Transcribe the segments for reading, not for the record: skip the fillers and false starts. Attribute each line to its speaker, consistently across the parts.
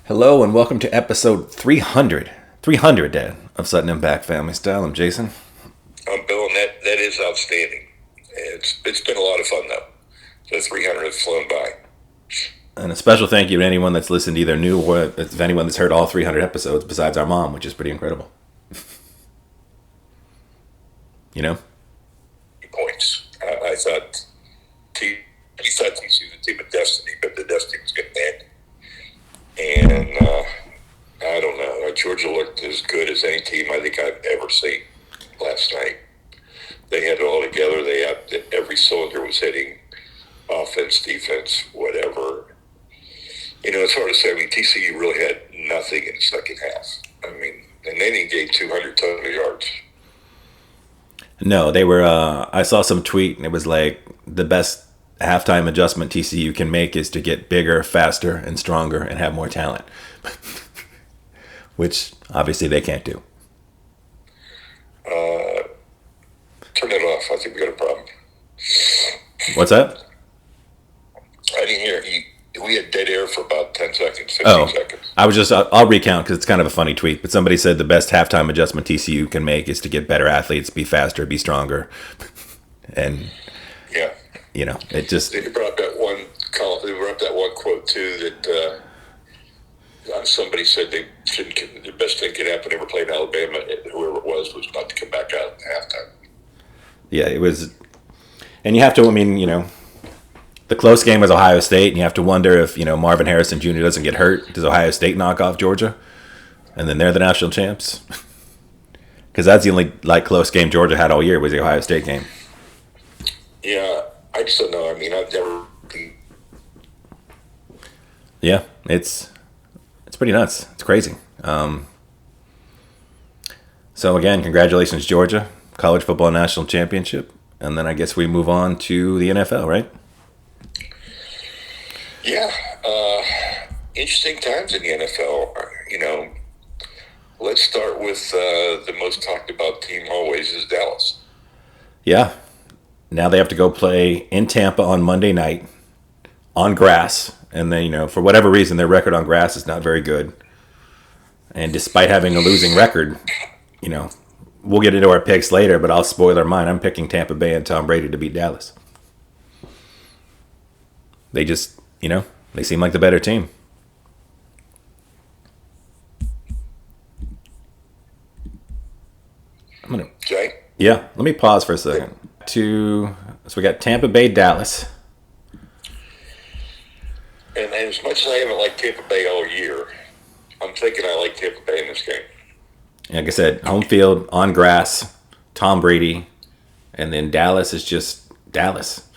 Speaker 1: Hello and welcome to episode 300, Dad, of Sutton and Back Family Style. I'm Jason.
Speaker 2: I'm Bill, and that is outstanding. It's been a lot of fun, though. The 300 has flown by.
Speaker 1: And a special thank you to anyone that's listened either new or if anyone that's heard all 300 episodes besides our mom, which is pretty incredible. You know?
Speaker 2: Points. I thought TCU was a team of destiny, but the destiny was going to end. And I don't know. Georgia looked as good as any team I think I've ever seen last night. They had it all together. They had every cylinder was hitting, offense, defense, whatever. You know, it's hard to say. I mean, TCU really had nothing in the second half. I mean, and they didn't gain 200 total yards.
Speaker 1: No, they were. I saw some tweet and it was like the best halftime adjustment TCU can make is to get bigger, faster, and stronger and have more talent, which obviously they can't do.
Speaker 2: Turn it off. I think we got a problem.
Speaker 1: What's that?
Speaker 2: I didn't hear. We had dead air for about 10 seconds, 15 seconds.
Speaker 1: I was just, I'll recount because it's kind of a funny tweet, but somebody said the best halftime adjustment TCU can make is to get better athletes, be faster, be stronger. And,
Speaker 2: yeah,
Speaker 1: you know, it just.
Speaker 2: They brought up that one quote, too, that somebody said the best thing could happen ever played in Alabama, whoever it was not to come back out at halftime.
Speaker 1: Yeah, it was. And you have to, I mean, you know, the close game was Ohio State, and you have to wonder if, you know, Marvin Harrison Jr. doesn't get hurt. Does Ohio State knock off Georgia? And then they're the national champs? Because that's the only, like, close game Georgia had all year was the Ohio State game.
Speaker 2: Yeah, I just don't know. I mean, I've never...
Speaker 1: Yeah, it's pretty nuts. It's crazy. So, again, congratulations, Georgia. College Football National Championship. And then I guess we move on to the NFL, right?
Speaker 2: Yeah, interesting times in the NFL. You know, let's start with the most talked about team always is Dallas.
Speaker 1: Yeah. Now they have to go play in Tampa on Monday night on grass. And then, you know, for whatever reason, their record on grass is not very good. And despite having a losing record, you know, we'll get into our picks later, but I'll spoil our mind. I'm picking Tampa Bay and Tom Brady to beat Dallas. They just, you know, they seem like the better team.
Speaker 2: Jay?
Speaker 1: Yeah, let me pause for a second. So we got Tampa Bay, Dallas.
Speaker 2: And as much as I haven't liked Tampa Bay all year, I'm thinking I like Tampa Bay in this game.
Speaker 1: Like I said, home field, on grass, Tom Brady, and then Dallas is just Dallas.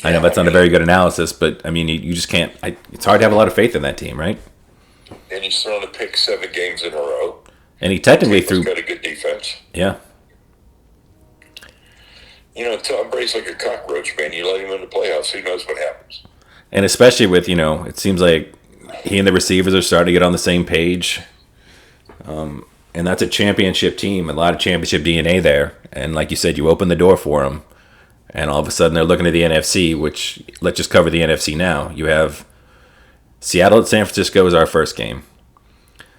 Speaker 1: I know that's not a very good analysis, but I mean, you just can't. It's hard to have a lot of faith in that team, right?
Speaker 2: And he's thrown a pick 7 games in a row.
Speaker 1: And he technically
Speaker 2: He's got a good defense.
Speaker 1: Yeah.
Speaker 2: You know, Tom Brady's like a cockroach, man. You let him in the playoffs, who knows what happens.
Speaker 1: And especially with, you know, it seems like he and the receivers are starting to get on the same page. And that's a championship team, a lot of championship DNA there. And like you said, you open the door for them. And all of a sudden they're looking at the NFC, which, let's just cover the NFC now. You have Seattle at San Francisco is our first game.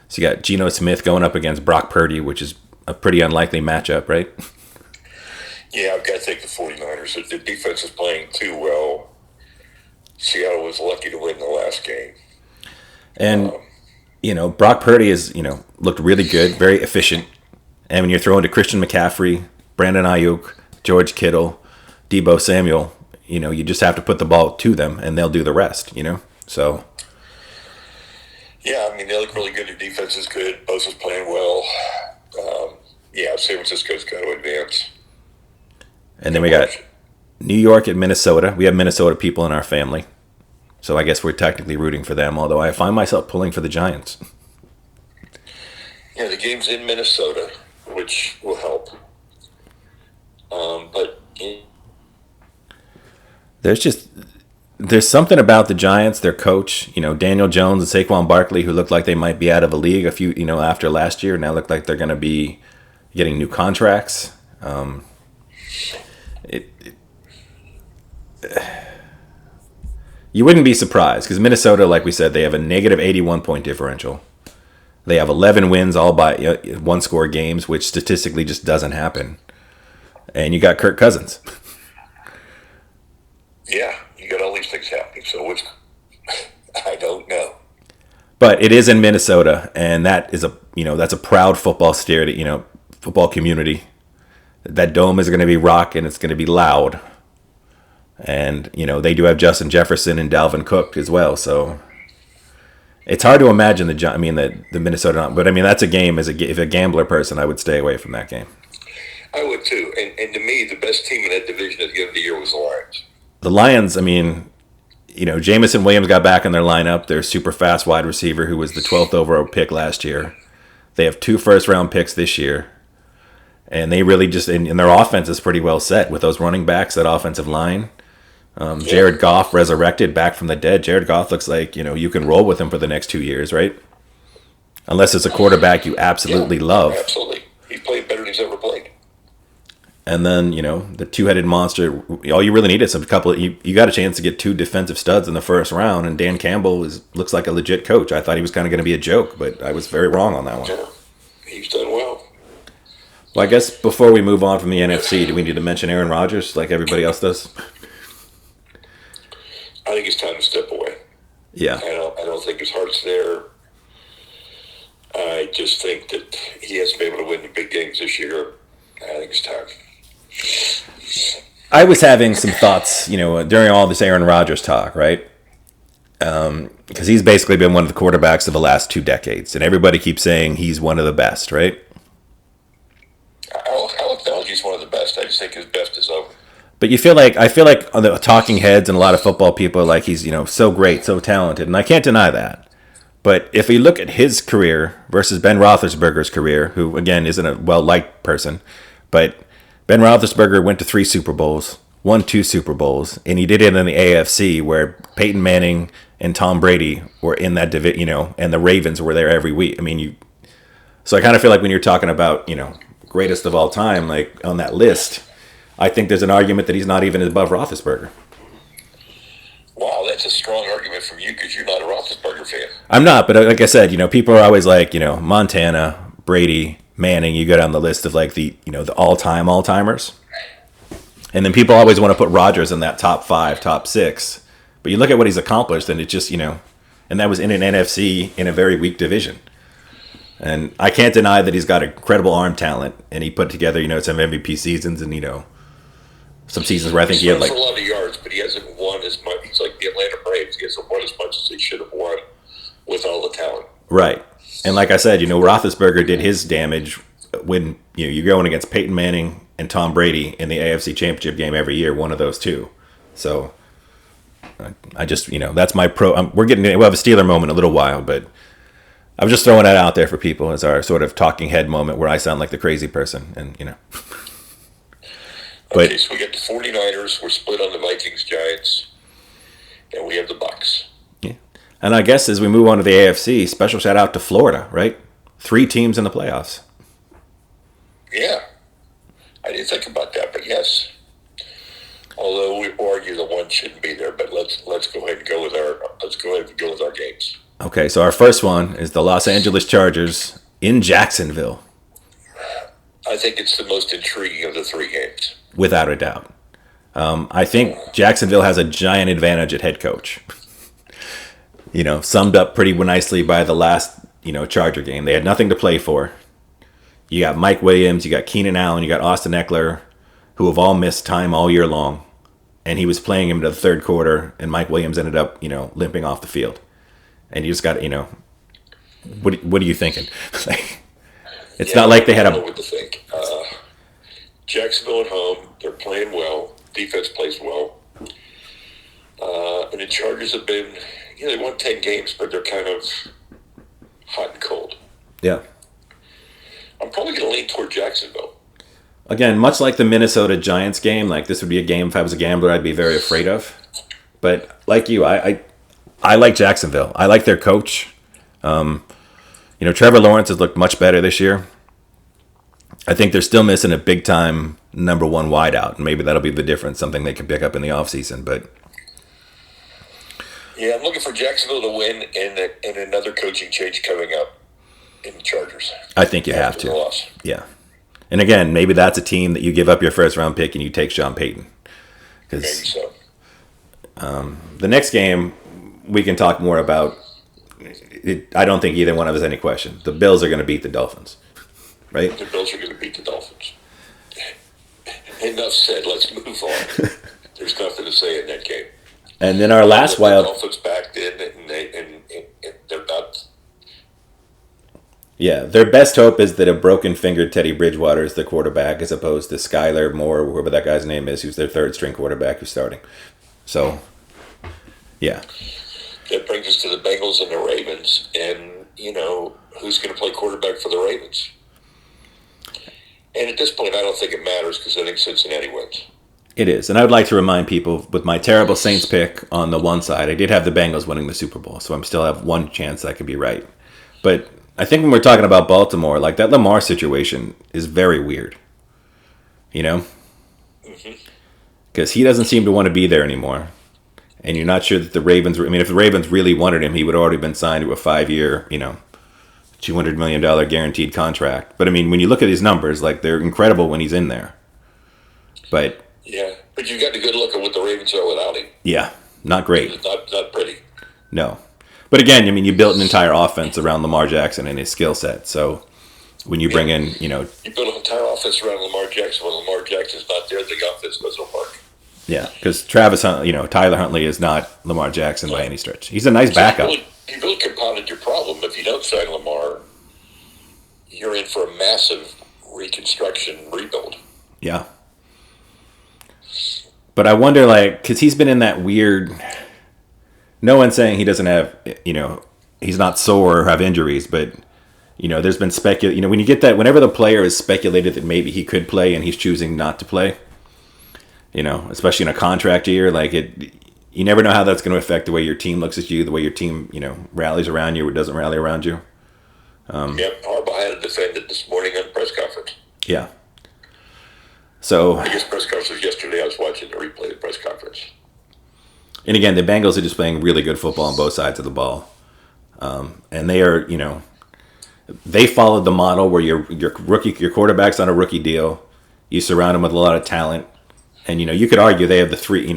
Speaker 1: So you got Geno Smith going up against Brock Purdy, which is a pretty unlikely matchup, right?
Speaker 2: Yeah, I've got to take the 49ers. If the defense is playing too well, Seattle was lucky to win the last game.
Speaker 1: And, you know, Brock Purdy is, you know, looked really good, very efficient. And when you're throwing to Christian McCaffrey, Brandon Ayuk, George Kittle, Deebo Samuel, you know, you just have to put the ball to them and they'll do the rest, you know? So.
Speaker 2: Yeah, I mean, they look really good. Their defense is good. Bosa's playing well. Yeah, San Francisco's got to advance.
Speaker 1: And then we got New York and Minnesota. We have Minnesota people in our family. So I guess we're technically rooting for them, although I find myself pulling for the Giants.
Speaker 2: Yeah, the game's in Minnesota, which will help. But
Speaker 1: there's something about the Giants, their coach, you know, Daniel Jones and Saquon Barkley, who looked like they might be out of a league a few, you know, after last year. Now look like they're going to be getting new contracts. You wouldn't be surprised because Minnesota, like we said, they have a negative 81 point differential. They have 11 wins all by one score games, which statistically just doesn't happen. And you got Kirk Cousins.
Speaker 2: Yeah, you got all these things happening. So which I don't know.
Speaker 1: But it is in Minnesota, and that is that's a proud football football community. That dome is going to be rocking. It's going to be loud. And, they do have Justin Jefferson and Dalvin Cook as well. So it's hard to imagine the Minnesota. But, that's a game. If a gambler person, I would stay away from that game.
Speaker 2: I would too. And to me, the best team in that division at the end of the year was the Lions.
Speaker 1: The Lions, Jameson Williams got back in their lineup. Their super fast wide receiver who was the 12th overall pick last year. They have 2 first-round picks this year. And they really and their offense is pretty well set with those running backs, that offensive line. Jared Goff resurrected back from the dead. Jared Goff looks like, you can roll with him for the next 2 years, right? Unless it's a quarterback you absolutely love.
Speaker 2: Absolutely. He's played better than he's ever played.
Speaker 1: And then, the two-headed monster, all you really need is you got a chance to get 2 defensive studs in the first round, and Dan Campbell looks like a legit coach. I thought he was kind of going to be a joke, but I was very wrong on that one.
Speaker 2: Yeah, he's done well.
Speaker 1: Well, I guess before we move on from the NFC, do we need to mention Aaron Rodgers like everybody else does?
Speaker 2: I think it's time to step away.
Speaker 1: Yeah.
Speaker 2: I don't think his heart's there. I just think that he hasn't been able to win the big games this year. I think it's time.
Speaker 1: I was having some thoughts, during all this Aaron Rodgers talk, right? Because he's basically been one of the quarterbacks of the last 2 decades, and everybody keeps saying he's one of the best, right?
Speaker 2: I'll acknowledge he's one of the best. I just think his best is over.
Speaker 1: But I feel like on the talking heads and a lot of football people are like he's, so great, so talented, and I can't deny that. But if we look at his career versus Ben Roethlisberger's career, who again isn't a well-liked person, but Ben Roethlisberger went to 3 Super Bowls, won 2 Super Bowls, and he did it in the AFC where Peyton Manning and Tom Brady were in that division, and the Ravens were there every week. So I kind of feel like when you're talking about, greatest of all time, like on that list, I think there's an argument that he's not even above Roethlisberger.
Speaker 2: Wow, that's a strong argument from you because you're not a Roethlisberger fan.
Speaker 1: I'm not, but like I said, people are always like, Montana, Brady, Manning. You go down the list of like the all-timers. And then people always want to put Rodgers in that top 5, top 6. But you look at what he's accomplished, and it just, and that was in an NFC in a very weak division. And I can't deny that he's got incredible arm talent, and he put together, some MVP seasons, and some seasons where I think he had like
Speaker 2: a lot of yards, but he hasn't won as much. He's like the Atlanta Braves; he hasn't won as much as he should have won with all the talent.
Speaker 1: Right, and like I said, Roethlisberger did his damage when you're going against Peyton Manning and Tom Brady in the AFC Championship game every year, one of those two. So I just that's my we'll have a Steeler moment in a little while, but I was just throwing that out there for people as our sort of talking head moment where I sound like the crazy person, and But,
Speaker 2: okay, so we got the 49ers. We're split on the Vikings, Giants, and we have the Bucs.
Speaker 1: Yeah, and I guess as we move on to the AFC, special shout out to Florida, right? 3 teams in the playoffs.
Speaker 2: Yeah, I didn't think about that, but yes. Although we argue the one shouldn't be there, but let's go ahead and go with our games.
Speaker 1: Okay, so our first one is the Los Angeles Chargers in Jacksonville.
Speaker 2: I think it's the most intriguing of the 3 games.
Speaker 1: Without a doubt. I think Jacksonville has a giant advantage at head coach. Summed up pretty nicely by the last, Charger game. They had nothing to play for. You got Mike Williams, you got Keenan Allen, you got Austin Eckler, who have all missed time all year long. And he was playing him into the third quarter, and Mike Williams ended up, limping off the field. And you just got, what are you thinking? It's not like they had
Speaker 2: I don't know what to think. Jacksonville at home, they're playing well. Defense plays well. And the Chargers have been, they won 10 games, but they're kind of hot and cold.
Speaker 1: Yeah.
Speaker 2: I'm probably going to lean toward Jacksonville.
Speaker 1: Again, much like the Minnesota Giants game, like this would be a game if I was a gambler I'd be very afraid of. But like you, I like Jacksonville. I like their coach. Trevor Lawrence has looked much better this year. I think they're still missing a big-time number 1 wideout, and maybe that'll be the difference, something they can pick up in the offseason. But
Speaker 2: Yeah, I'm looking for Jacksonville to win and another coaching change coming up in the Chargers.
Speaker 1: I think you have
Speaker 2: After the
Speaker 1: to.
Speaker 2: loss.
Speaker 1: Yeah. And again, maybe that's a team that you give up your first round pick and you take Sean Payton.
Speaker 2: Maybe
Speaker 1: Because
Speaker 2: so.
Speaker 1: the next game we can talk more about. I don't think either one of us has any question. The Bills are going to beat the Dolphins, right?
Speaker 2: The Bills are going to beat the Dolphins. Enough said. Let's move on. There's nothing to say in that game.
Speaker 1: And then our last
Speaker 2: The
Speaker 1: wild.
Speaker 2: Dolphins backed in, and they're not.
Speaker 1: Yeah, their best hope is that a broken-fingered Teddy Bridgewater is the quarterback, as opposed to Skyler Moore, whoever that guy's name is, who's their third-string quarterback who's starting. So, yeah.
Speaker 2: That brings us to the Bengals and the Ravens, and who's going to play quarterback for the Ravens? And at this point, I don't think it matters because I think Cincinnati wins.
Speaker 1: It is. And I would like to remind people, with my terrible Saints pick on the one side, I did have the Bengals winning the Super Bowl, so I still have one chance I could be right. But I think when we're talking about Baltimore, like that Lamar situation is very weird. You know? Because he doesn't seem to want to be there anymore. And you're not sure that the Ravens, if the Ravens really wanted him, he would have already been signed to a 5-year, $200 million guaranteed contract. But when you look at his numbers, like they're incredible when he's in there. But
Speaker 2: yeah, but you got a good look at what the Ravens are without him.
Speaker 1: Yeah, not great.
Speaker 2: It's not pretty.
Speaker 1: No. But again, you built an entire offense around Lamar Jackson and his skill set. So when you bring in,
Speaker 2: You build an entire offense around Lamar Jackson. When Lamar Jackson's not there, the offense doesn't work.
Speaker 1: Yeah, because Tyler Huntley is not Lamar Jackson by any stretch. He's a nice backup.
Speaker 2: You really compounded your problem. If you don't sign Lamar, you're in for a massive reconstruction rebuild.
Speaker 1: Yeah. But I wonder, because he's been in that weird. No one's saying he doesn't have, he's not sore or have injuries, but, there's been when you get that, whenever the player is speculated that maybe he could play and he's choosing not to play, especially in a contract year, you never know how that's going to affect the way your team looks at you, the way your team, rallies around you or doesn't rally around you.
Speaker 2: Harbaugh had to defend it this morning on the press conference.
Speaker 1: Yeah. So
Speaker 2: I guess press conference was yesterday. I was watching the replay of the press conference.
Speaker 1: And again, the Bengals are just playing really good football on both sides of the ball. And they are, they followed the model where your quarterback's on a rookie deal. You surround him with a lot of talent. And, you could argue they have the three,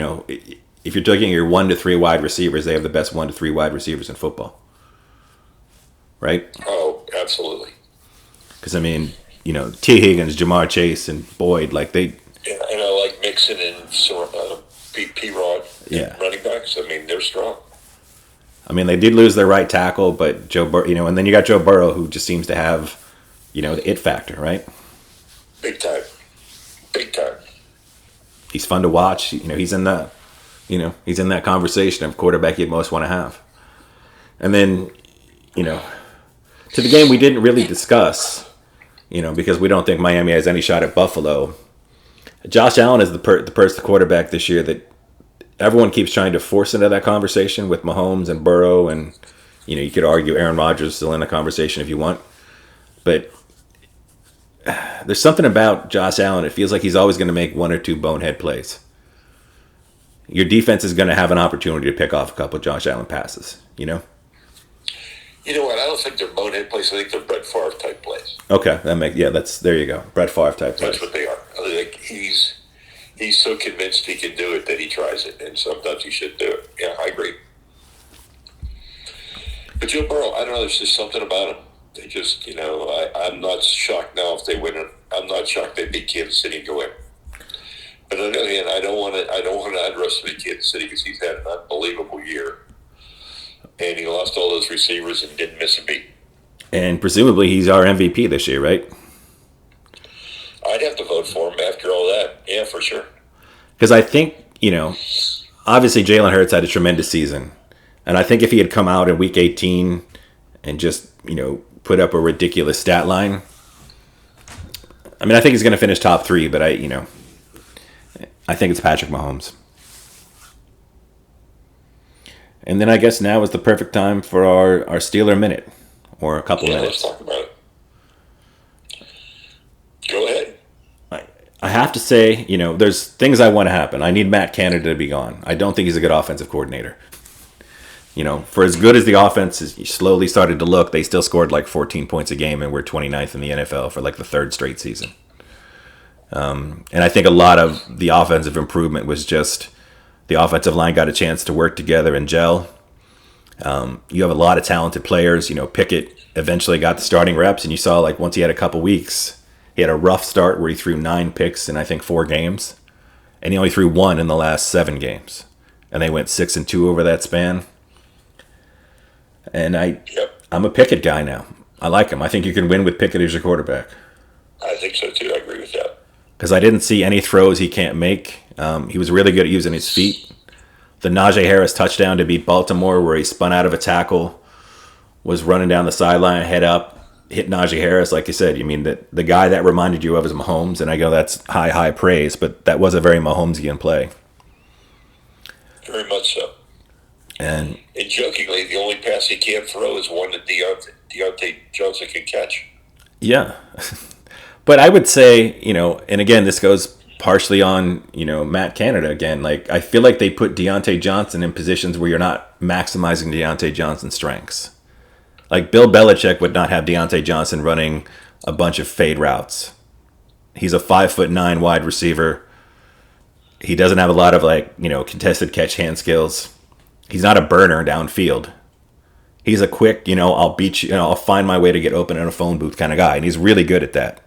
Speaker 1: if you're taking your 1 to 3 wide receivers, they have the best 1 to 3 wide receivers in football. Right?
Speaker 2: Oh, absolutely.
Speaker 1: Because, T. Higgins, Jamar Chase, and Boyd, they...
Speaker 2: And I like Mixon and P-Rod running backs. They're strong.
Speaker 1: They did lose their right tackle, but Joe Burrow, and then you got Joe Burrow, who just seems to have, the it factor, right?
Speaker 2: Big time. Big time.
Speaker 1: He's fun to watch. He's in the, he's in that conversation of quarterback you'd most want to have. And then, to the game we didn't really discuss, because we don't think Miami has any shot at Buffalo. Josh Allen is the quarterback this year that everyone keeps trying to force into that conversation with Mahomes and Burrow, and you could argue Aaron Rodgers is still in the conversation if you want, but there's something about Josh Allen. It feels like he's always going to make 1 or 2 bonehead plays. Your defense is going to have an opportunity to pick off a couple of Josh Allen passes. You know
Speaker 2: what? I don't think they're bonehead plays. I think they're Brett Favre type plays.
Speaker 1: Okay, there you go. Brett Favre type plays.
Speaker 2: That's what they are. He's so convinced he can do it that he tries it, and sometimes he should do it. Yeah, I agree. But Joe Burrow, I don't know. There's just something about him. They just, I'm not shocked now if they win it. I'm not shocked they beat Kansas City and go in. But on the other hand, I don't want to underestimate Kansas City because he's had an unbelievable year, and he lost all those receivers and didn't miss a beat. And
Speaker 1: presumably he's our MVP this year, right?
Speaker 2: I'd have to vote for him after all that. Yeah, for sure.
Speaker 1: Because I think, obviously Jalen Hurts had a tremendous season. And I think if he had come out in week 18 and just, put up a ridiculous stat line, I think he's going to finish top 3, but I think it's Patrick Mahomes. And then I guess now is the perfect time for our Steeler Minute, or a couple minutes.
Speaker 2: Let's talk about it. Go ahead.
Speaker 1: I have to say, there's things I want to happen. I need Matt Canada to be gone. I don't think he's a good offensive coordinator. for as good as the offense is slowly started to look, they still scored like 14 points a game and we're 29th in the NFL for like the third straight season. And I think a lot of the offensive improvement was just the offensive line got a chance to work together and gel. You have a lot of talented players. Pickett eventually got the starting reps, and you saw like once he had a couple weeks, he had a rough start where he threw 9 picks in I think 4 games, and he only threw 1 in the last 7 games, and they went 6-2 over that span. And I'm a Pickett guy now. I like him. I think you can win with Pickett as your quarterback.
Speaker 2: I think so too. I agree with that.
Speaker 1: Because I didn't see any throws he can't make. He was really good at using his feet. The Najee Harris touchdown to beat Baltimore, where he spun out of a tackle, was running down the sideline, head up, hit Najee Harris. Like you said, the guy that reminded you of is Mahomes, and I go that's high praise, but that was a very Mahomesian play.
Speaker 2: Very much so.
Speaker 1: And
Speaker 2: jokingly, the only pass he can't throw is one that Deontay Johnson can catch.
Speaker 1: Yeah. But I would say, and again, this goes partially on, Matt Canada again. Like, I feel like they put Deontay Johnson in positions where you're not maximizing Deontay Johnson's strengths. Like, Bill Belichick would not have Deontay Johnson running a bunch of fade routes. He's a 5'9" wide receiver. He doesn't have a lot of, contested catch hand skills. He's not a burner downfield. He's a quick, I'll beat you, I'll find my way to get open in a phone booth kind of guy, and he's really good at that.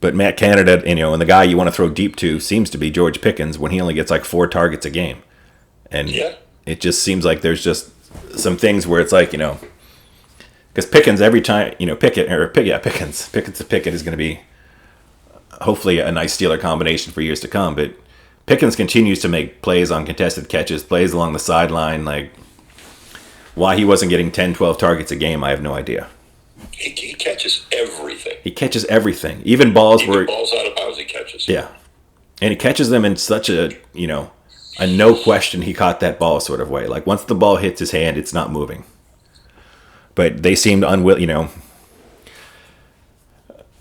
Speaker 1: But Matt Canada, and the guy you want to throw deep to seems to be George Pickens when he only gets like 4 targets a game. And It just seems like there's just some things where it's like, because Pickens every time, Pickens to Pickett is going to be hopefully a nice Steeler combination for years to come. But Pickens continues to make plays on contested catches, plays along the sideline. Like, why he wasn't getting 10, 12 targets a game, I have no idea.
Speaker 2: He catches everything.
Speaker 1: He catches everything. Even balls where...
Speaker 2: balls out of bounds he catches.
Speaker 1: Yeah. And he catches them in such a no question he caught that ball sort of way. Like, once the ball hits his hand, it's not moving. But they seemed unwilling, And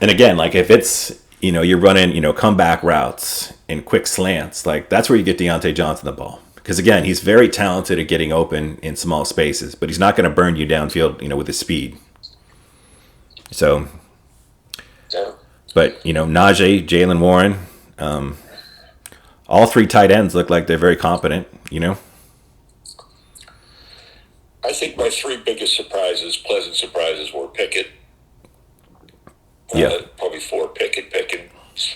Speaker 1: again, like, if it's, you're running, comeback routes and quick slants, like, that's where you get Deontay Johnson the ball. Because, again, he's very talented at getting open in small spaces, but he's not going to burn you downfield, with his speed. So, but, Najee, Jalen Warren, all 3 tight ends look like they're very competent,
Speaker 2: I think my 3 biggest pleasant surprises were Pickett. Probably 4, Pickens.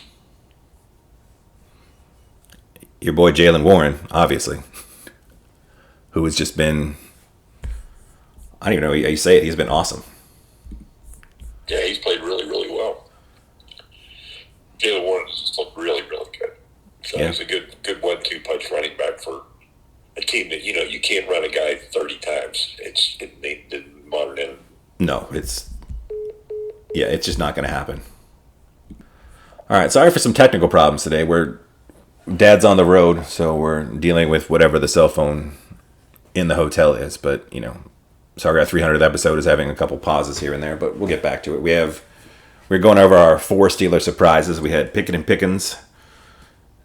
Speaker 1: Your boy Jalen Warren, obviously, who has just been, I don't even know how you say it, he's been awesome.
Speaker 2: Yeah, he's played really, really well. Jalen Warren has looked really, really good. So he's a good 1-2 punch running back for a team that, you can't run a guy 30 times. It's the modern era.
Speaker 1: No, it's just not going to happen. All right, sorry for some technical problems today. Dad's on the road, so we're dealing with whatever the cell phone in the hotel is. But, sorry, our 300th episode is having a couple pauses here and there, but we'll get back to it. We're going over our 4 Steeler surprises. We had Pickett and Pickens,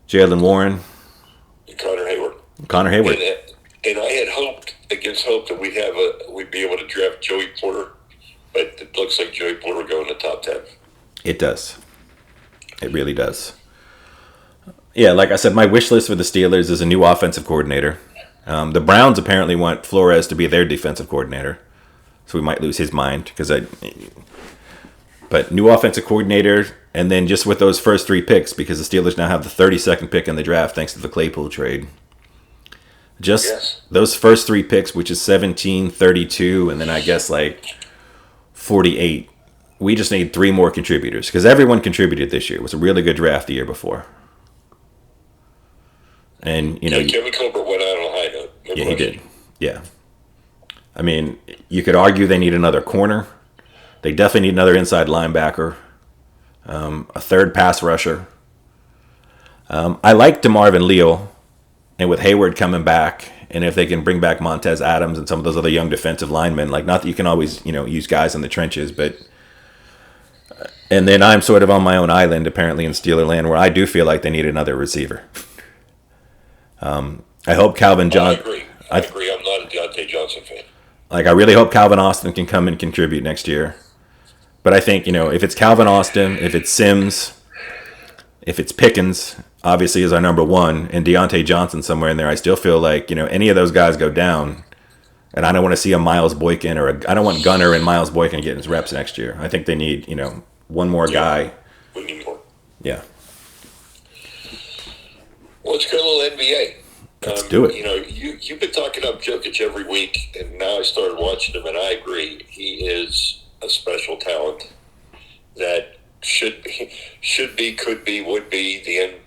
Speaker 1: Jalen Warren,
Speaker 2: and Connor
Speaker 1: Hayward.
Speaker 2: And I had hoped against hope that we'd be able to draft Joey Porter, but it looks like Joey Porter going in the top 10.
Speaker 1: It does. It really does. Yeah, like I said, my wish list for the Steelers is a new offensive coordinator. The Browns apparently want Flores to be their defensive coordinator, so we might lose his mind but new offensive coordinator, and then just with those first 3 picks, because the Steelers now have the 32nd pick in the draft thanks to the Claypool trade. Those first 3 picks, which is 17, 32, and then I guess like 48. We just need 3 more contributors because everyone contributed this year. It was a really good draft the year before. And,
Speaker 2: Kevin Colbert went out on a high note.
Speaker 1: Yeah, he did. Yeah. I mean, you could argue they need another corner. They definitely need another inside linebacker. A third pass rusher. I like DeMarvin Leal. And with Hayward coming back, and if they can bring back Montez Adams and some of those other young defensive linemen, like, not that you can always, use guys in the trenches, but... And then I'm sort of on my own island, apparently, in Steeler land, where I do feel like they need another receiver. I hope Calvin Johnson...
Speaker 2: I agree. I'm not a Deontay Johnson
Speaker 1: Like, I really hope Calvin Austin can come and contribute next year. But I think, if it's Calvin Austin, if it's Sims, if it's Pickens, obviously is our number one, and Deontay Johnson somewhere in there, I still feel like, any of those guys go down, and I don't want to see a Miles Boykin I don't want Gunner and Miles Boykin getting his reps next year. I think they need, one more guy.
Speaker 2: We need more.
Speaker 1: Yeah.
Speaker 2: Well, let's go a little NBA.
Speaker 1: Let's do it.
Speaker 2: You've been talking up Jokic every week, and now I started watching him, and I agree. He is a special talent that should be, could be, would be the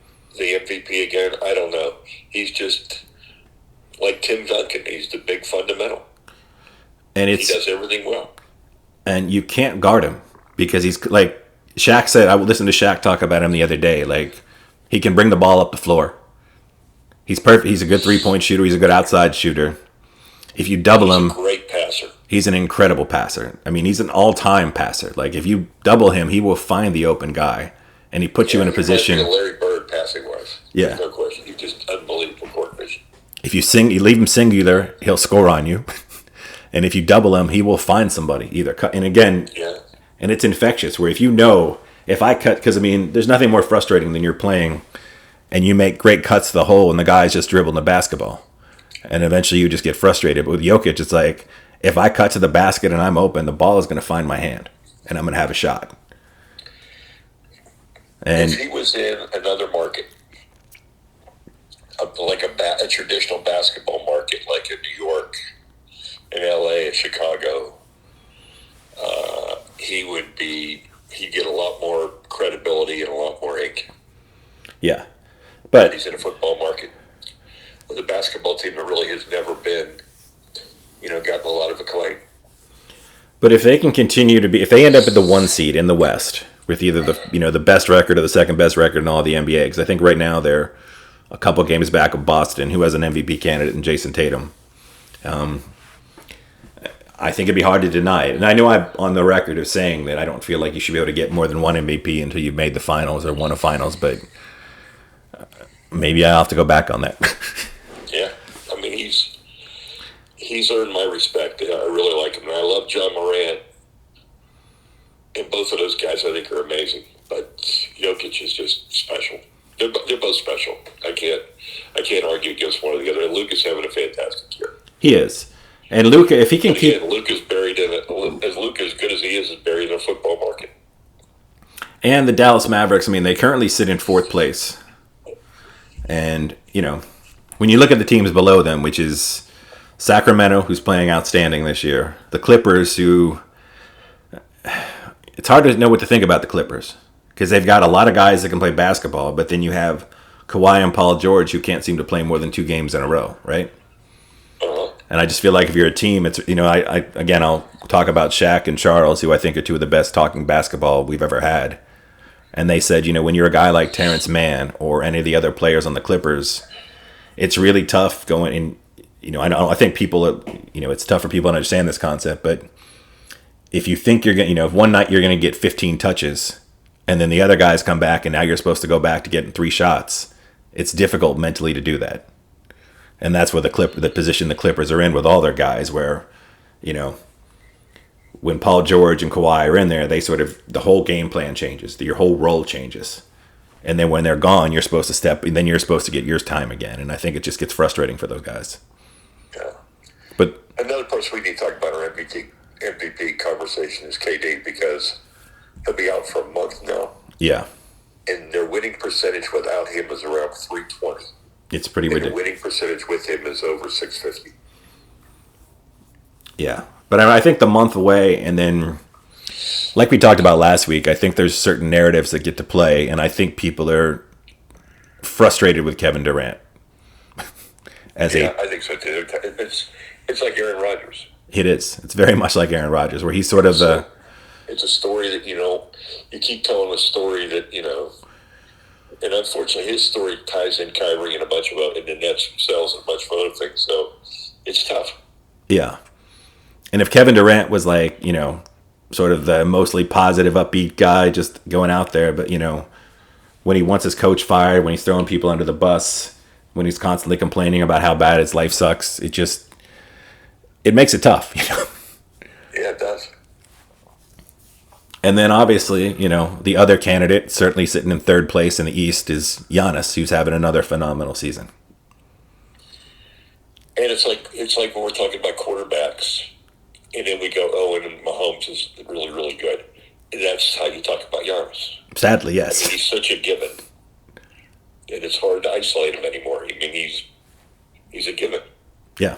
Speaker 2: MVP again. I don't know. He's just like Tim Duncan. He's the big fundamental. And he does everything well.
Speaker 1: And you can't guard him because he's like Shaq said. I listened to Shaq talk about him the other day. Like, he can bring the ball up the floor. He's perfect. He's a good 3-point shooter. He's a good outside shooter. If you double him,
Speaker 2: he's a great passer.
Speaker 1: He's an incredible passer. I mean, he's an all-time passer. Like, if you double him, he will find the open guy, and he puts you in a position.
Speaker 2: Larry Bird passing-wise.
Speaker 1: Yeah,
Speaker 2: there's no question. He's just unbelievable court vision.
Speaker 1: If you leave him singular, he'll score on you, and if you double him, he will find somebody either. And again, and it's infectious. Where if I cut, because I mean, there's nothing more frustrating than you're playing, and you make great cuts to the hole, and the guy's just dribbling the basketball, and eventually you just get frustrated. But with Jokic, it's like, if I cut to the basket and I'm open, the ball is going to find my hand, and I'm going to have a shot. And
Speaker 2: if he was in another market, like a traditional basketball market, like in New York, in LA, in Chicago, he'd get a lot more credibility and a lot more ink.
Speaker 1: Yeah, but
Speaker 2: he's in a football market with a basketball team that really has never been, gotten a lot of acclaim.
Speaker 1: But if they can continue to if they end up at the 1 seed in the West with either the best record or the second best record in all of the NBA, because I think right now they're a couple games back of Boston, who has an MVP candidate in Jason Tatum. I think it'd be hard to deny it. And I know I'm on the record of saying that I don't feel like you should be able to get more than one MVP until you've made the finals or won a finals, but maybe I'll have to go back on that.
Speaker 2: Yeah. I mean, he's earned my respect. I really like him. And I love John Morant. And both of those guys, I think, are amazing. But Jokic is just special. They're both special. I can't argue against one or the other. And Luka's having a fantastic year.
Speaker 1: He is. And Luka, if he can keep...
Speaker 2: Luka's buried in it. As Luka, as good as he is buried in a football market.
Speaker 1: And the Dallas Mavericks, I mean, they currently sit in 4th place. And, when you look at the teams below them, which is Sacramento, who's playing outstanding this year. The Clippers, who... It's hard to know what to think about the Clippers. Because they've got a lot of guys that can play basketball, but then you have Kawhi and Paul George, who can't seem to play more than 2 games in a row, right? And I just feel like if you're a team, it's, I'll talk about Shaq and Charles, who I think are 2 of the best talking basketball we've ever had. And they said, when you're a guy like Terrence Mann or any of the other players on the Clippers, it's really tough going in. I think people, it's tough for people to understand this concept, but if you think you're going if one night you're going to get 15 touches and then the other guys come back and now you're supposed to go back to getting 3 shots, it's difficult mentally to do that. And that's where the position the Clippers are in with all their guys, where, when Paul George and Kawhi are in there, they sort of, the whole game plan changes, your whole role changes. And then when they're gone, you're supposed to then you're supposed to get your time again. And I think it just gets frustrating for those guys.
Speaker 2: Yeah.
Speaker 1: But
Speaker 2: another person we need to talk about our MVP conversation is KD, because he'll be out for a month now.
Speaker 1: Yeah.
Speaker 2: And their winning percentage without him is around .320.
Speaker 1: It's pretty ridiculous.
Speaker 2: The winning percentage with him is over .650.
Speaker 1: Yeah. But I think the month away, and then, like we talked about last week, I think there's certain narratives that get to play, and I think people are frustrated with Kevin Durant.
Speaker 2: I think so too. It's like Aaron Rodgers.
Speaker 1: It is. It's very much like Aaron Rodgers, where he's sort of the...
Speaker 2: It's a story that, you keep telling a story that, and unfortunately his story ties in Kyrie and a bunch of and the Nets themselves and a bunch of other things, so it's tough.
Speaker 1: Yeah. And if Kevin Durant was like, sort of the mostly positive, upbeat guy just going out there, but, when he wants his coach fired, when he's throwing people under the bus, when he's constantly complaining about how bad his life sucks, it just... it makes it tough,
Speaker 2: Yeah, it does.
Speaker 1: And then obviously, the other candidate, certainly sitting in third place in the East, is Giannis, who's having another phenomenal season.
Speaker 2: And it's like when we're talking about quarterbacks, and then we go, oh, and Mahomes is really, really good. And that's how you talk about Giannis.
Speaker 1: Sadly, yes.
Speaker 2: I mean, he's such a given. And it's hard to isolate him anymore. I mean, he's a given.
Speaker 1: Yeah.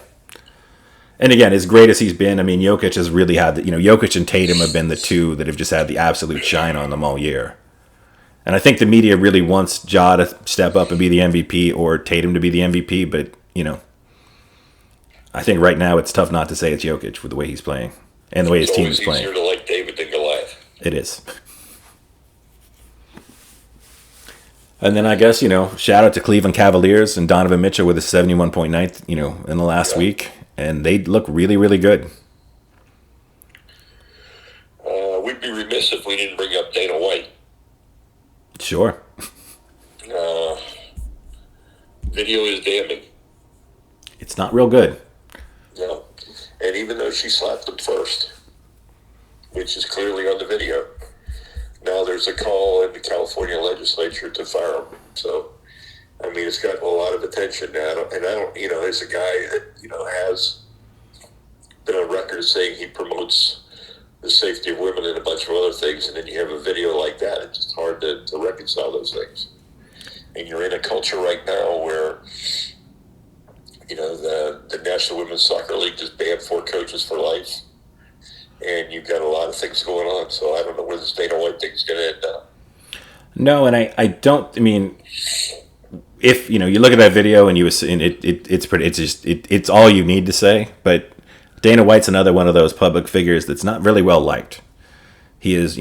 Speaker 1: And again, as great as he's been, I mean, Jokic has really had, Jokic and Tatum have been the two that have just had the absolute shine on them all year. And I think the media really wants Ja to step up and be the MVP or Tatum to be the MVP, but, I think right now it's tough not to say it's Jokic with the way he's playing and the way his team is playing.
Speaker 2: It's easier to like David than Goliath.
Speaker 1: It is. And then I guess, shout out to Cleveland Cavaliers and Donovan Mitchell with a 71-point night, in the last week. And they look really, really good.
Speaker 2: We'd be remiss if we didn't bring up Dana White.
Speaker 1: Sure.
Speaker 2: Video is damning.
Speaker 1: It's not real good.
Speaker 2: No. And even though she slapped him first, which is clearly on the video, now there's a call in the California legislature to fire him. So, I mean, it's gotten a lot of attention now. And I don't, as a guy that, has been on record saying he promotes the safety of women and a bunch of other things, and then you have a video like that, it's just hard to reconcile those things. And you're in a culture right now where, the National Women's Soccer League just banned 4 coaches for life. And you've got a lot of things going on, so I don't know where this Dana White thing is going to end up.
Speaker 1: No, and I don't. I mean, if you look at that video and it's all you need to say. But Dana White's another one of those public figures that's not really well liked. He is,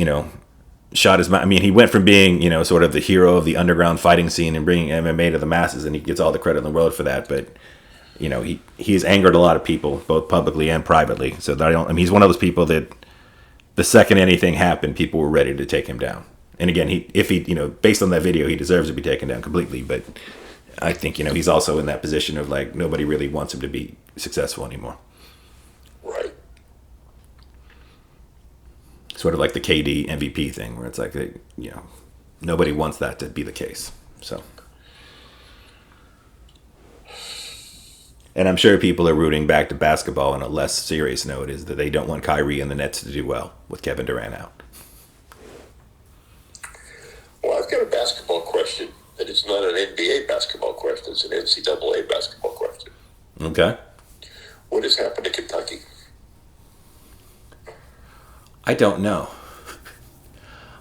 Speaker 1: shot his. I mean, he went from being, sort of the hero of the underground fighting scene and bringing MMA to the masses, and he gets all the credit in the world for that. But he's angered a lot of people, both publicly and privately. So he's one of those people that the second anything happened, people were ready to take him down. And again, based on that video, he deserves to be taken down completely. But I think, he's also in that position of like, nobody really wants him to be successful anymore.
Speaker 2: Right.
Speaker 1: Sort of like the KD MVP thing where it's like, nobody wants that to be the case. So. And I'm sure people are rooting back to basketball on a less serious note is that they don't want Kyrie and the Nets to do well with Kevin Durant out.
Speaker 2: Well, I've got a basketball question that is not an NBA basketball question. It's an NCAA basketball question.
Speaker 1: Okay.
Speaker 2: What has happened to Kentucky?
Speaker 1: I don't know.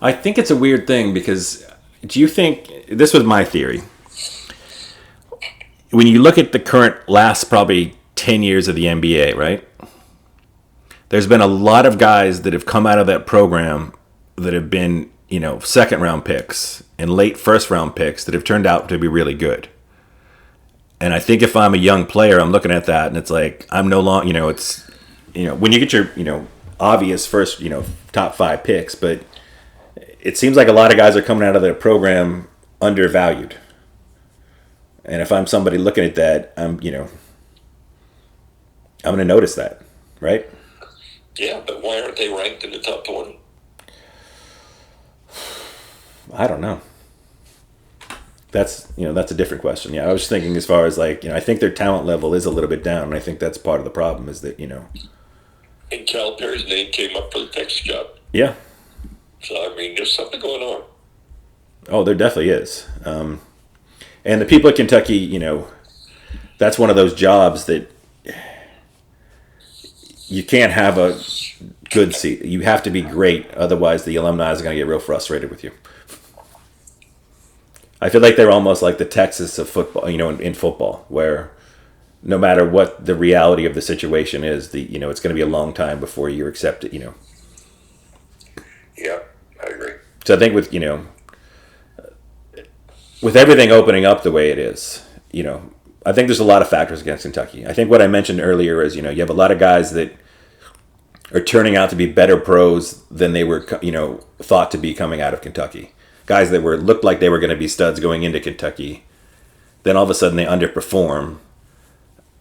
Speaker 1: I think it's a weird thing because do you think, this was my theory, when you look at the current last probably 10 years of the NBA, right? There's been a lot of guys that have come out of that program that have been, second round picks and late first round picks that have turned out to be really good. And I think if I'm a young player, I'm looking at that and it's like, I'm no longer, it's, when you get your, obvious first, top 5 picks, but it seems like a lot of guys are coming out of their program undervalued. And if I'm somebody looking at that, I'm going to notice that, right?
Speaker 2: Yeah, but why aren't they ranked in the top 20?
Speaker 1: I don't know. That's a different question. Yeah, I was thinking as far as like, I think their talent level is a little bit down, and I think that's part of the problem is that,
Speaker 2: And Calipari's name came up for the Texas job.
Speaker 1: Yeah.
Speaker 2: So, I mean, there's something going on.
Speaker 1: Oh, there definitely is. And the people at Kentucky, that's one of those jobs that you can't have a good seat. You have to be great. Otherwise, the alumni is going to get real frustrated with you. I feel like they're almost like the Texas of football, in football, where no matter what the reality of the situation is, it's going to be a long time before you're accepted,
Speaker 2: Yeah, I agree.
Speaker 1: So I think with everything opening up the way it is, I think there's a lot of factors against Kentucky. I think what I mentioned earlier is, you have a lot of guys that are turning out to be better pros than they were, thought to be coming out of Kentucky. Guys that looked like they were going to be studs going into Kentucky. Then all of a sudden they underperform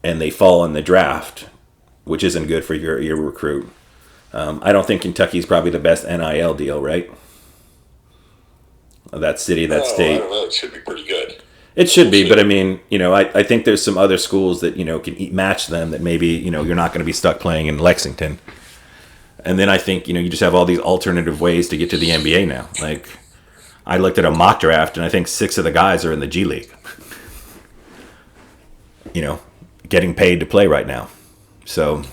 Speaker 1: and they fall in the draft. which isn't good for your recruit. I don't think Kentucky's probably the best NIL deal, right? That city, that state.
Speaker 2: I don't know. It should be pretty good.
Speaker 1: It should be, but I mean, I think there's some other schools that, can match them that maybe, you're not going to be stuck playing in Lexington. And then I think, you just have all these alternative ways to get to the NBA now. Like, I looked at a mock draft, and I think 6 of the guys are in the G League. Getting paid to play right now. So...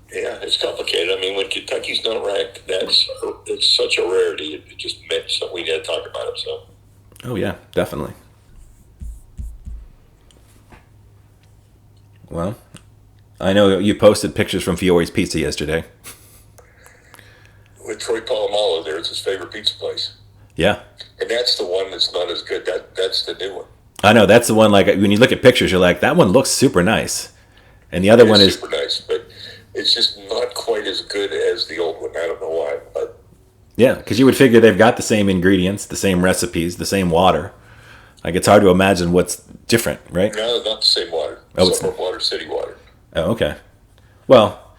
Speaker 2: Yeah, it's complicated. I mean, when Kentucky's not ranked, it's such a rarity. It just meant something we had to talk about it. So.
Speaker 1: Oh yeah, definitely. Well, I know you posted pictures from Fiore's Pizza yesterday.
Speaker 2: With Troy Polamalu there, it's his favorite pizza place.
Speaker 1: Yeah.
Speaker 2: And that's the one that's not as good. That's the new one.
Speaker 1: I know, that's the one, like, when you look at pictures, you're like, that one looks super nice. And the other one is...
Speaker 2: super nice, but it's just not quite as good as the old one. I don't know why, but...
Speaker 1: Yeah, because you would figure they've got the same ingredients, the same recipes, the same water. Like, it's hard to imagine what's different, right?
Speaker 2: No, not the same water.
Speaker 1: Oh,
Speaker 2: Suburb water, city water.
Speaker 1: Oh, okay. Well,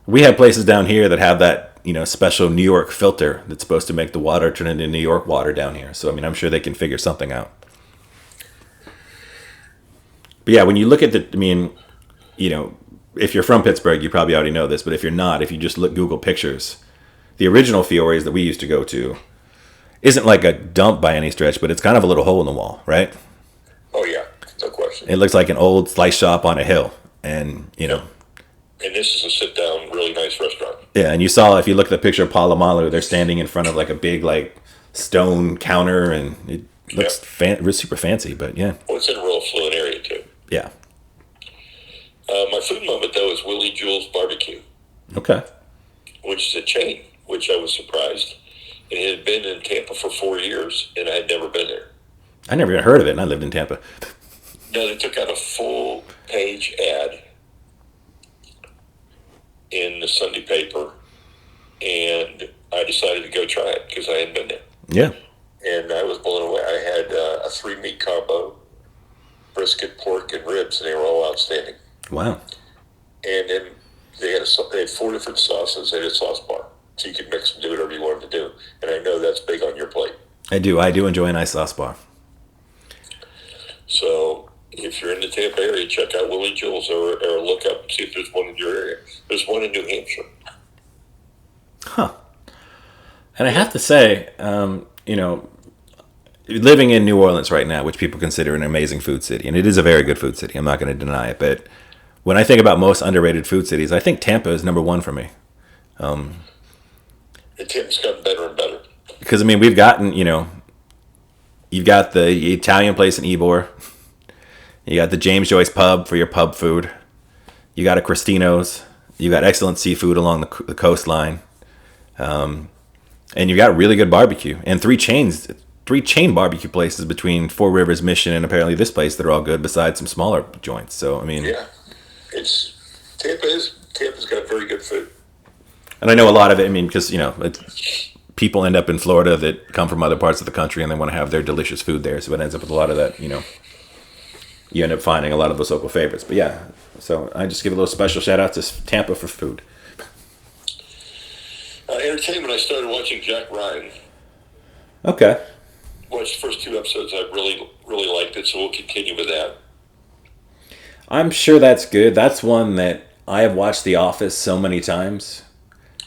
Speaker 1: we have places down here that have that, special New York filter that's supposed to make the water turn into New York water down here. So, I mean, I'm sure they can figure something out. But yeah, when you look at if you're from Pittsburgh, you probably already know this, but if you're not, if you just Google pictures, the original Fiore's that we used to go to isn't like a dump by any stretch, but it's kind of a little hole in the wall, right?
Speaker 2: Oh, yeah. No question.
Speaker 1: It looks like an old slice shop on a hill. And,
Speaker 2: And this is a sit-down, really nice restaurant.
Speaker 1: Yeah, and you saw, if you look at the picture of Polamalu, they're standing in front of like a big, like, stone counter, and it looks super fancy, but yeah.
Speaker 2: Well, it's in a real affluent area, too.
Speaker 1: Yeah.
Speaker 2: My food moment, though, is Willie Jewell's Barbecue.
Speaker 1: Okay.
Speaker 2: Which is a chain, which I was surprised. It had been in Tampa for 4 years, and I had never been there.
Speaker 1: I never even heard of it, and I lived in Tampa.
Speaker 2: No, they took out a full-page ad in the Sunday paper, and I decided to go try it because I hadn't been there.
Speaker 1: Yeah.
Speaker 2: And I was blown away. I had a 3-meat combo, brisket, pork, and ribs, and they were all outstanding.
Speaker 1: Wow.
Speaker 2: And then they had 4 different sauces. They had a sauce bar, so you could mix and do whatever you wanted to do. And I know that's big on your plate.
Speaker 1: I do enjoy a nice sauce bar.
Speaker 2: So if you're in the Tampa area, check out Willie Jewell's or look up and see if there's one in your area. There's one in New Hampshire.
Speaker 1: Huh. And I have to say, living in New Orleans right now, which people consider an amazing food city, and it is a very good food city, I'm not going to deny it, but when I think about most underrated food cities, I think Tampa is number 1 for me.
Speaker 2: And Tampa's gotten better and better.
Speaker 1: Because, I mean, we've gotten, you've got the Italian place in Ybor. You got the James Joyce Pub for your pub food. You got a Cristino's. You got excellent seafood along the coastline. And you got really good barbecue. And 3 chain barbecue places between Four Rivers, Mission, and apparently this place that are all good, besides some smaller joints. So, I mean...
Speaker 2: Yeah. Tampa's got very good food.
Speaker 1: And I know a lot of it, I mean, because, people end up in Florida that come from other parts of the country and they want to have their delicious food there. So it ends up with a lot of that, you end up finding a lot of those local favorites. But yeah, so I just give a little special shout out to Tampa for food.
Speaker 2: Entertainment, I started watching Jack Ryan.
Speaker 1: Okay.
Speaker 2: Watched the first 2 episodes. I really, really liked it, so we'll continue with that.
Speaker 1: I'm sure that's good. That's one that I have watched The Office so many times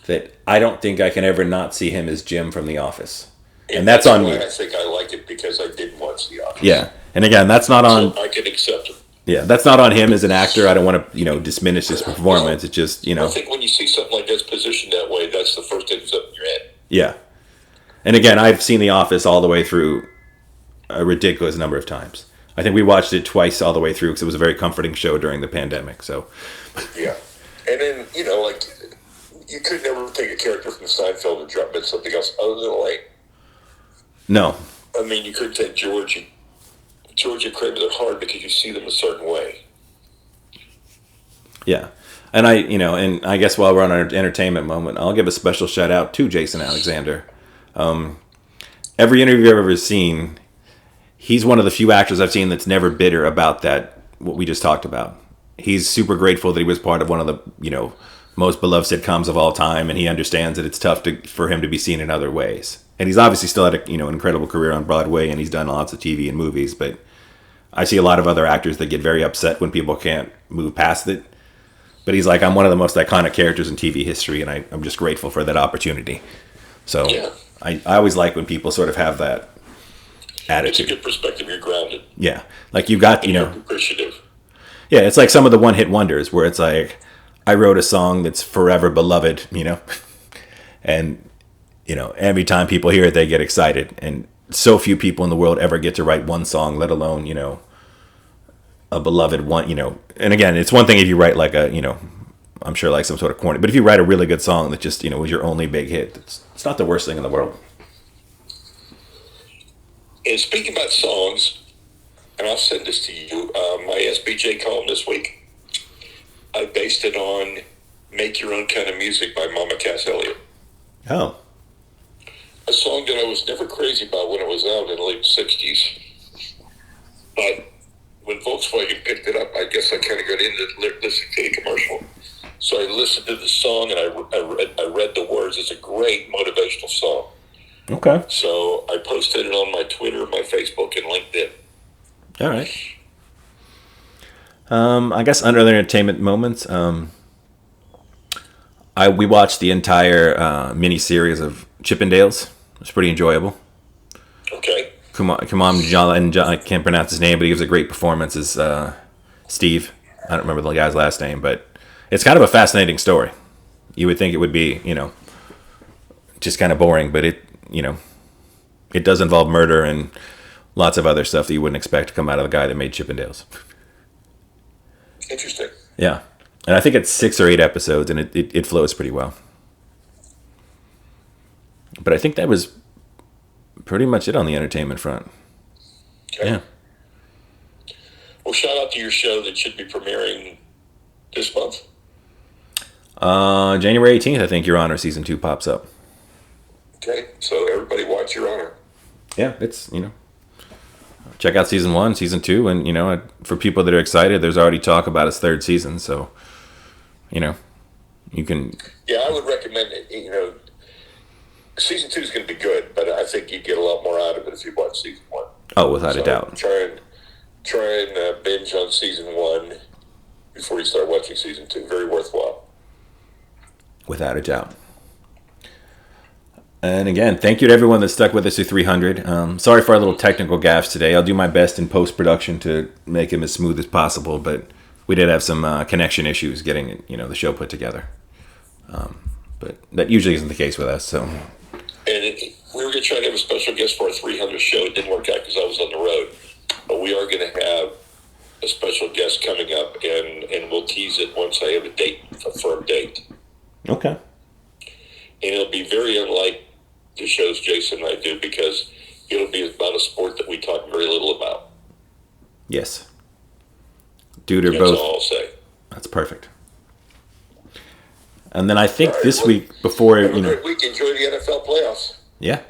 Speaker 1: that I don't think I can ever not see him as Jim from The Office. And that's on me.
Speaker 2: I think I like it because I didn't watch The Office.
Speaker 1: Yeah. And again, that's not on...
Speaker 2: So I can accept it.
Speaker 1: Yeah, that's not on him as an actor. I don't want to, diminish his performance. It's just,
Speaker 2: I think when you see something like this positioned that way, that's the first thing that's up in your head.
Speaker 1: Yeah. And again, I've seen The Office all the way through a ridiculous number of times. I think we watched it twice all the way through because it was a very comforting show during the pandemic. So,
Speaker 2: yeah. And then, you could never take a character from Seinfeld and drop in something else other than Elaine.
Speaker 1: No.
Speaker 2: I mean, you could take George and Kramer. They're hard because you see them a certain way.
Speaker 1: Yeah. And I guess while we're on our entertainment moment, I'll give a special shout out to Jason Alexander. Every interview I've ever seen, he's one of the few actors I've seen that's never bitter about what we just talked about. he's super grateful that he was part of one of the, most beloved sitcoms of all time, and he understands that it's tough for him to be seen in other ways. And he's obviously still had an incredible career on Broadway, and he's done lots of TV and movies, but I see a lot of other actors that get very upset when people can't move past it. But he's like, I'm one of the most iconic characters in TV history, and I'm just grateful for that opportunity. So
Speaker 2: Yeah.
Speaker 1: I always like when people sort of have that attitude.
Speaker 2: It's a good perspective. You're grounded.
Speaker 1: Yeah. Like you got,
Speaker 2: You're appreciative.
Speaker 1: yeah, it's like some of the one-hit wonders where it's like, I wrote a song that's forever beloved, and, every time people hear it, they get excited. And so few people in the world ever get to write one song, let alone, a beloved one, And again, it's one thing if you write like I'm sure like some sort of corny, but if you write a really good song that just, was your only big hit, it's not the worst thing in the world.
Speaker 2: And speaking about songs, and I'll send this to you, my SBJ column this week, I based it on Make Your Own Kind of Music by Mama Cass Elliot.
Speaker 1: Oh.
Speaker 2: A song that I was never crazy about when it was out in the late 60s. But when Volkswagen picked it up, I guess I kind of got into listening to the commercial. So I listened to the song and I read the words. It's a great motivational song.
Speaker 1: Okay.
Speaker 2: So I posted it on my Twitter, my Facebook, and LinkedIn.
Speaker 1: All right. I guess under the entertainment moments, we watched the entire mini-series of Chippendales. It was pretty enjoyable.
Speaker 2: Okay.
Speaker 1: Kumam John, I can't pronounce his name, but he gives a great performance as Steve. I don't remember the guy's last name, but it's kind of a fascinating story. You would think it would be, just kind of boring, but it does involve murder and lots of other stuff that you wouldn't expect to come out of the guy that made Chippendales.
Speaker 2: Interesting.
Speaker 1: Yeah. And I think it's 6 or 8 episodes, and it flows pretty well. But I think that was pretty much it on the entertainment front.
Speaker 2: Okay.
Speaker 1: Yeah.
Speaker 2: Well, shout out to your show that should be premiering this month.
Speaker 1: January 18th, I think Your Honor Season 2 pops up.
Speaker 2: Okay. So everybody watch Your Honor.
Speaker 1: Yeah, it's, check out Season 1, Season 2, and, for people that are excited, there's already talk about its 3rd season, so, you can...
Speaker 2: Yeah, I would recommend it, Season 2 is going to be good, but I think you get a lot more out of it if you watch Season 1.
Speaker 1: Oh, without a doubt.
Speaker 2: Try and binge on Season 1 before you start watching Season 2. Very worthwhile.
Speaker 1: Without a doubt. And again, thank you to everyone that stuck with us through 300. Sorry for our little technical gaffes today. I'll do my best in post-production to make them as smooth as possible, but we did have some connection issues getting the show put together. But that usually isn't the case with us, so...
Speaker 2: And we were going to try to have a special guest for our 300 show. It didn't work out because I was on the road. But we are going to have a special guest coming up, and we'll tease it once I have a firm date.
Speaker 1: Okay.
Speaker 2: And it'll be very unlike the shows Jason and I do because it'll be about a sport that we talk very little about.
Speaker 1: Yes. Dude or
Speaker 2: That's
Speaker 1: both.
Speaker 2: all I'll say.
Speaker 1: That's perfect. And then I think this week before
Speaker 2: have a great week. Enjoy the NFL playoffs.
Speaker 1: Yeah,